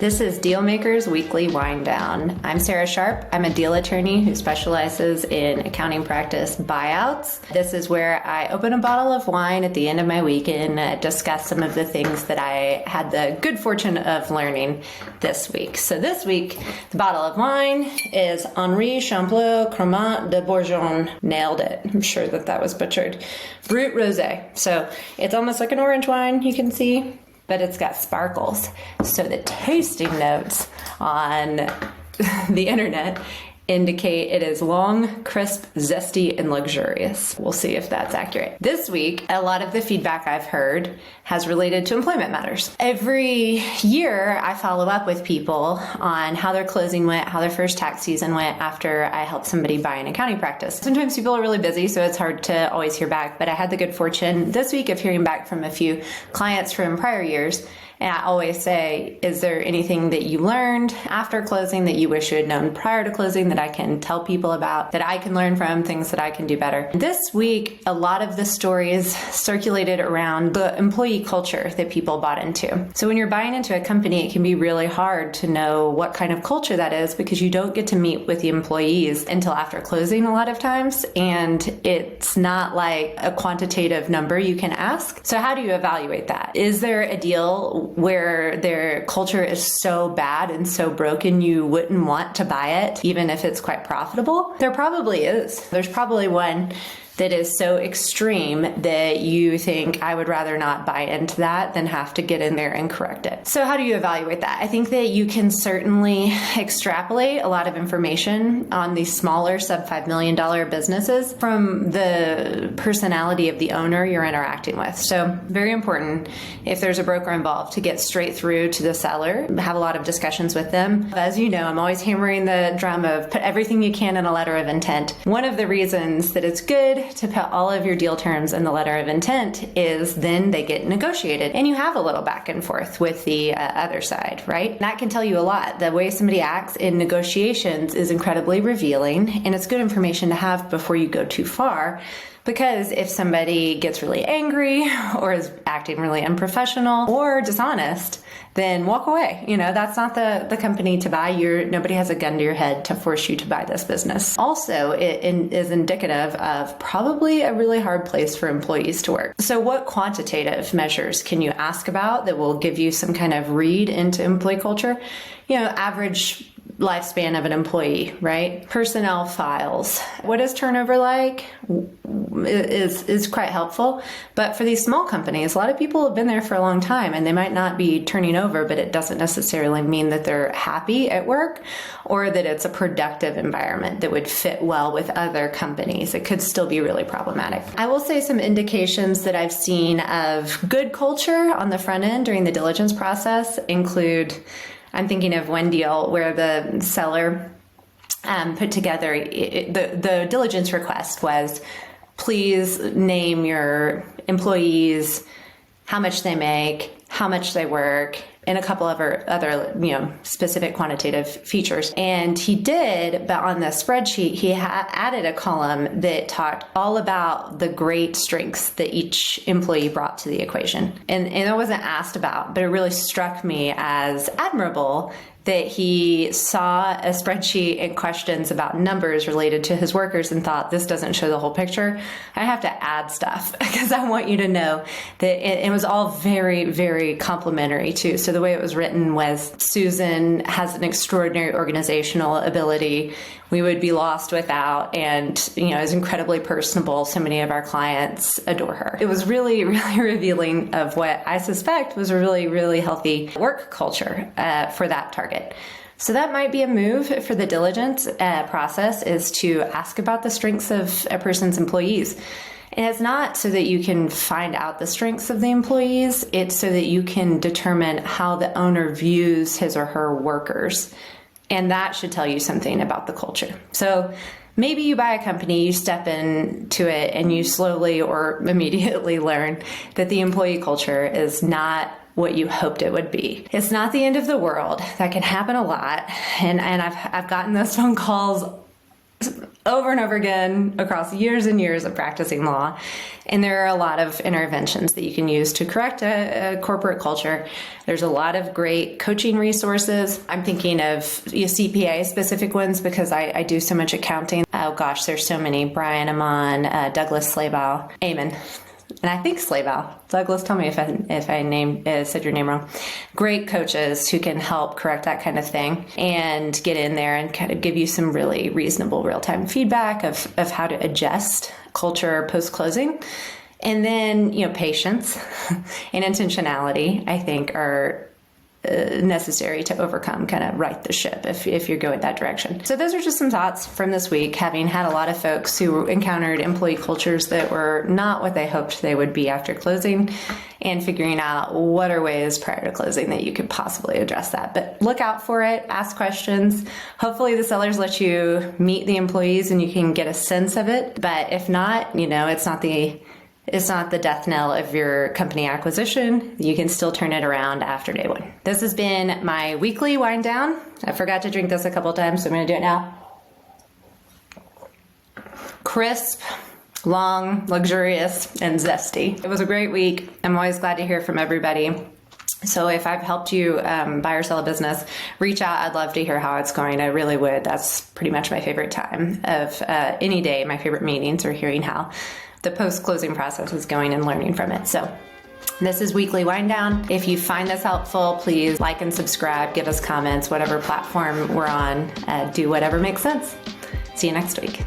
This is Dealmakers Weekly Wind Down. I'm Sara Sharp. I'm a deal attorney who specializes in accounting practice buyouts. This is where I open a bottle of wine at the end of my week and discuss some of the things that I had the good fortune of learning this week. So this week, the bottle of wine is Henri Champlot Cremant de Bourgogne. Nailed it. I'm sure that was butchered. Brut Rosé. So it's almost like an orange wine, you can see, but it's got sparkles. So the tasting notes on the internet indicate it is long, crisp, zesty, and luxurious. We'll see if that's accurate. This week, a lot of the feedback I've heard has related to employment matters. Every year, I follow up with people on how their closing went, how their first tax season went after I helped somebody buy an accounting practice. Sometimes people are really busy, so it's hard to always hear back, but I had the good fortune this week of hearing back from a few clients from prior years. And I always say, is there anything that you learned after closing that you wish you had known prior to closing that I can tell people about, that I can learn from, things that I can do better? This week, a lot of the stories circulated around the employee culture that people bought into. So when you're buying into a company, it can be really hard to know what kind of culture that is because you don't get to meet with the employees until after closing a lot of times. And it's not like a quantitative number you can ask. So how do you evaluate that? Is there a deal where their culture is so bad and so broken you wouldn't want to buy it, even if it's quite profitable? There probably is. There's probably one that is so extreme that you think, I would rather not buy into that than have to get in there and correct it. So how do you evaluate that? I think that you can certainly extrapolate a lot of information on these smaller sub $5 million businesses from the personality of the owner you're interacting with. So very important, if there's a broker involved, to get straight through to the seller, have a lot of discussions with them. As you know, I'm always hammering the drum of put everything you can in a letter of intent. One of the reasons that it's good to put all of your deal terms in the letter of intent is then they get negotiated and you have a little back and forth with the other side, right? That can tell you a lot. The way somebody acts in negotiations is incredibly revealing, and it's good information to have before you go too far. Because if somebody gets really angry or is acting really unprofessional or dishonest, then walk away. You know, that's not the company to buy. Nobody has a gun to your head to force you to buy this business. Also, it is indicative of probably a really hard place for employees to work. So what quantitative measures can you ask about that will give you some kind of read into employee culture? You know, average lifespan of an employee, right? Personnel files. What is turnover like is quite helpful. But for these small companies, a lot of people have been there for a long time and they might not be turning over, but it doesn't necessarily mean that they're happy at work or that it's a productive environment that would fit well with other companies. It could still be really problematic. I will say some indications that I've seen of good culture on the front end during the diligence process include, I'm thinking of one deal where the seller put together, the diligence request was, please name your employees, how much they make, how much they work, and a couple of other specific quantitative features. And he did, but on the spreadsheet, he added a column that talked all about the great strengths that each employee brought to the equation. And it wasn't asked about, but it really struck me as admirable that he saw a spreadsheet and questions about numbers related to his workers and thought, this doesn't show the whole picture. I have to add stuff because I want you to know that it was all very, very complimentary too. So the way it was written was, Susan has an extraordinary organizational ability we would be lost without, and is incredibly personable. So many of our clients adore her. It was really, really revealing of what I suspect was a really, really healthy work culture for that target. So that might be a move for the diligence process, is to ask about the strengths of a person's employees. And it's not so that you can find out the strengths of the employees. It's so that you can determine how the owner views his or her workers. And that should tell you something about the culture. So maybe you buy a company, you step into it, and you slowly or immediately learn that the employee culture is not what you hoped it would be. It's not the end of the world. That can happen a lot. And I've gotten those phone calls over and over again across years and years of practicing law. And there are a lot of interventions that you can use to correct a corporate culture. There's a lot of great coaching resources. I'm thinking of CPA specific ones because I do so much accounting. Oh gosh, there's so many. Brian Amon, Douglas Slabow, Eamon. And I think Slabow. Douglas, tell me if I said your name wrong. Great coaches who can help correct that kind of thing and get in there and kind of give you some really reasonable real-time feedback of how to adjust culture post-closing. And then, patience and intentionality, I think, are necessary to overcome, kind of right the ship if you're going that direction. So those are just some thoughts from this week, having had a lot of folks who encountered employee cultures that were not what they hoped they would be after closing, and figuring out what are ways prior to closing that you could possibly address that. But look out for it, ask questions. Hopefully the sellers let you meet the employees and you can get a sense of it. But if not, it's not the death knell of your company acquisition. You can still turn it around after day one. This has been my weekly wind down. I forgot to drink this a couple times, so I'm going to do it now. Crisp, long, luxurious, and zesty. It was a great week. I'm always glad to hear from everybody. So if I've helped you buy or sell a business, reach out. I'd love to hear how it's going. I really would. That's pretty much my favorite time of any day. My favorite meetings are hearing how the post-closing process is going and learning from it. So this is Weekly Wind Down. If you find this helpful, please like and subscribe, give us comments, whatever platform we're on, do whatever makes sense. See you next week.